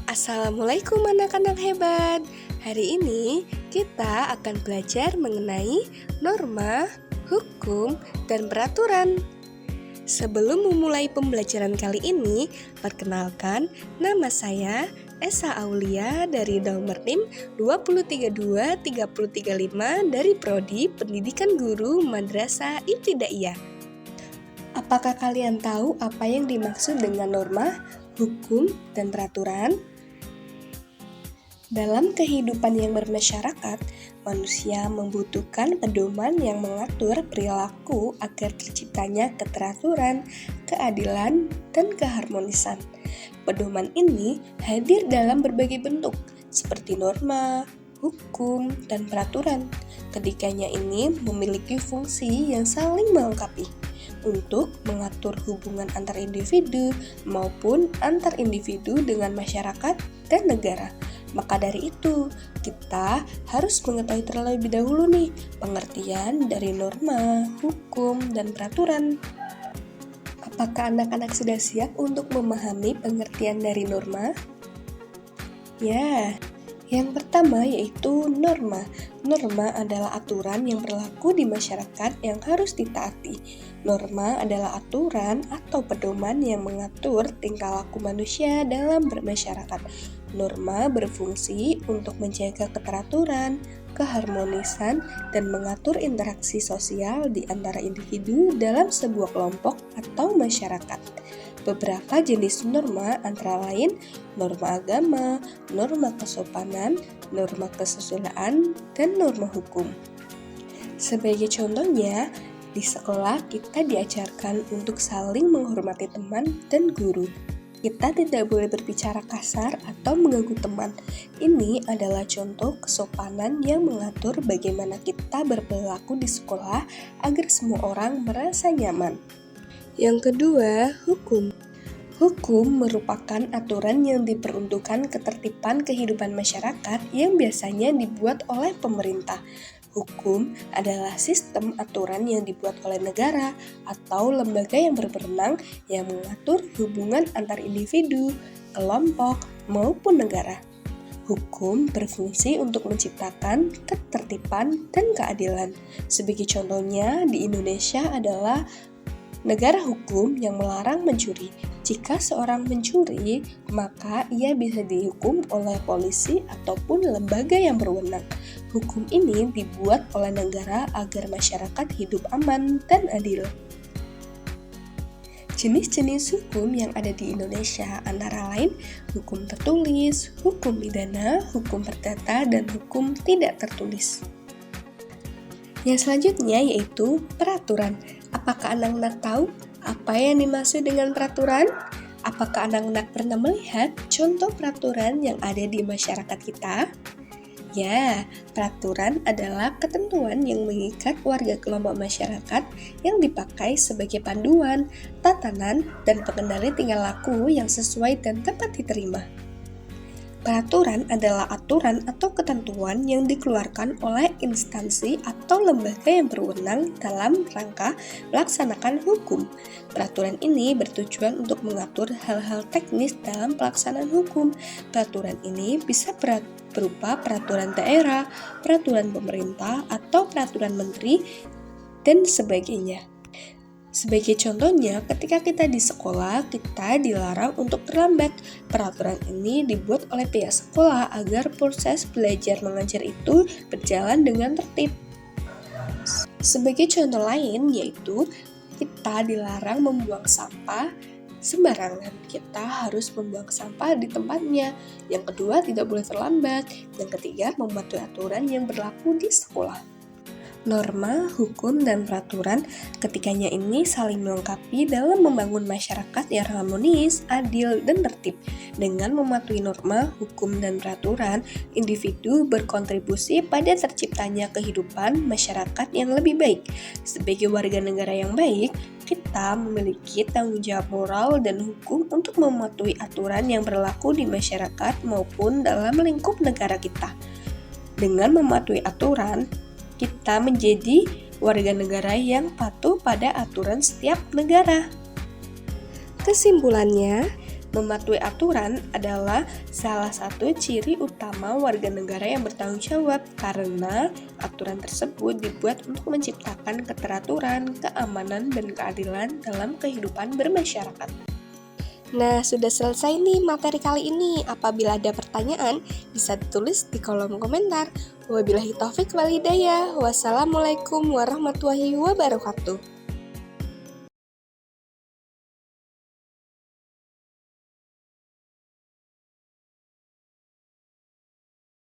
Assalamualaikum anak-anak hebat. Hari ini kita akan belajar mengenai norma, hukum, dan peraturan. Sebelum memulai pembelajaran kali ini, perkenalkan nama saya Esa Aulia dari nomor NIM 2323335 dari Prodi Pendidikan Guru Madrasah Ibtidaiyah. Apakah kalian tahu apa yang dimaksud dengan norma, hukum, dan peraturan? Dalam kehidupan yang bermasyarakat, manusia membutuhkan pedoman yang mengatur perilaku agar terciptanya keteraturan, keadilan, dan keharmonisan. Pedoman ini hadir dalam berbagai bentuk, seperti norma, hukum, dan peraturan. Ketiganya ini memiliki fungsi yang saling melengkapi untuk mengatur hubungan antar individu maupun antar individu dengan masyarakat dan negara. Maka dari itu, kita harus mengetahui terlebih dahulu nih pengertian dari norma, hukum, dan peraturan. Apakah anak-anak sudah siap untuk memahami pengertian dari norma? Ya, yang pertama yaitu norma. Norma adalah aturan yang berlaku di masyarakat yang harus ditaati. Norma adalah aturan atau pedoman yang mengatur tingkah laku manusia dalam bermasyarakat. Norma berfungsi untuk menjaga keteraturan, keharmonisan, dan mengatur interaksi sosial di antara individu dalam sebuah kelompok atau masyarakat. Beberapa jenis norma antara lain norma agama, norma kesopanan, norma kesusilaan, dan norma hukum. Sebagai contohnya, di sekolah kita diajarkan untuk saling menghormati teman dan guru. Kita tidak boleh berbicara kasar atau mengganggu teman. Ini adalah contoh kesopanan yang mengatur bagaimana kita berperilaku di sekolah agar semua orang merasa nyaman. Yang kedua, hukum. Hukum merupakan aturan yang diperuntukkan ketertiban kehidupan masyarakat yang biasanya dibuat oleh pemerintah. Hukum adalah sistem aturan yang dibuat oleh negara atau lembaga yang berwenang yang mengatur hubungan antar individu, kelompok, maupun negara. Hukum berfungsi untuk menciptakan ketertiban dan keadilan. Sebagai contohnya, di Indonesia adalah negara hukum yang melarang mencuri. Jika seorang mencuri, maka ia bisa dihukum oleh polisi ataupun lembaga yang berwenang. Hukum ini dibuat oleh negara agar masyarakat hidup aman dan adil. Jenis-jenis hukum yang ada di Indonesia antara lain hukum tertulis, hukum pidana, hukum perdata, dan hukum tidak tertulis. Yang selanjutnya yaitu peraturan. Apakah anak-anak tahu apa yang dimaksud dengan peraturan? Apakah anak-anak pernah melihat contoh peraturan yang ada di masyarakat kita? Ya, peraturan adalah ketentuan yang mengikat warga kelompok masyarakat yang dipakai sebagai panduan, tatanan, dan pengendali tingkah laku yang sesuai dan dapat diterima. Peraturan adalah aturan atau ketentuan yang dikeluarkan oleh instansi atau lembaga yang berwenang dalam rangka melaksanakan hukum. Peraturan ini bertujuan untuk mengatur hal-hal teknis dalam pelaksanaan hukum. Peraturan ini bisa berupa peraturan daerah, peraturan pemerintah, atau peraturan menteri, dan sebagainya. Sebagai contohnya, ketika kita di sekolah, kita dilarang untuk terlambat. Peraturan ini dibuat oleh pihak sekolah agar proses belajar mengajar itu berjalan dengan tertib. Sebagai contoh lain, yaitu kita dilarang membuang sampah sembarangan. Kita harus membuang sampah di tempatnya. Yang kedua, tidak boleh terlambat. Yang ketiga, mematuhi aturan yang berlaku di sekolah. Norma, hukum, dan peraturan ketiganya ini saling melengkapi dalam membangun masyarakat yang harmonis, adil, dan tertib. Dengan mematuhi norma, hukum, dan peraturan, individu berkontribusi pada terciptanya kehidupan masyarakat yang lebih baik. Sebagai warga negara yang baik, kita memiliki tanggung jawab moral dan hukum untuk mematuhi aturan yang berlaku di masyarakat maupun dalam lingkup negara kita. Dengan mematuhi aturan, kita menjadi warga negara yang patuh pada aturan setiap negara. Kesimpulannya, Mematuhi aturan adalah salah satu ciri utama warga negara yang bertanggung jawab karena aturan tersebut dibuat untuk menciptakan keteraturan, keamanan, dan keadilan dalam kehidupan bermasyarakat. Nah, sudah selesai nih materi kali ini. Apabila ada pertanyaan, bisa ditulis di kolom komentar. Wabillahi taufik wal hidayah. Wassalamualaikum warahmatullahi wabarakatuh.